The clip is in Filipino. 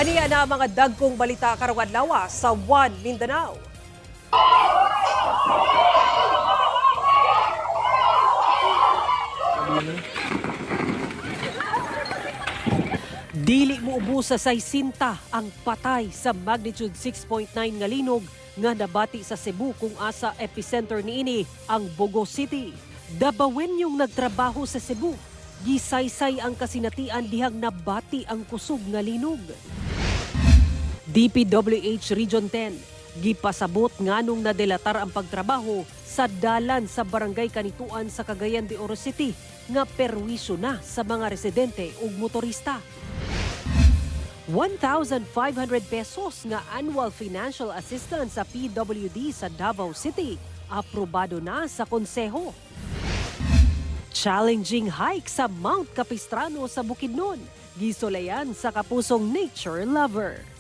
Aniya na mga dagkong balita karong adlawa sa One Mindanao. Dili mo ubos sa 60 ang patay sa magnitude 6.9 nga linog nga nabati sa Cebu kung asa epicenter niini ang Bogo City. Dabawin yung nagtrabaho sa Cebu. Gisaysay ang kasinatian dihang nabati ang kusog nga linog. DPWH Region 10, gipasabot nganong nadelatar ang pagtrabaho sa dalan sa barangay Kanituan sa Cagayan de Oro City nga perwisyo na sa mga residente ug motorista. 1,500 pesos nga annual financial assistance sa PWD sa Davao City, aprobado na sa konseho. Challenging hike sa Mount Capistrano sa Bukidnon, gisulayan sa kapusong nature lover.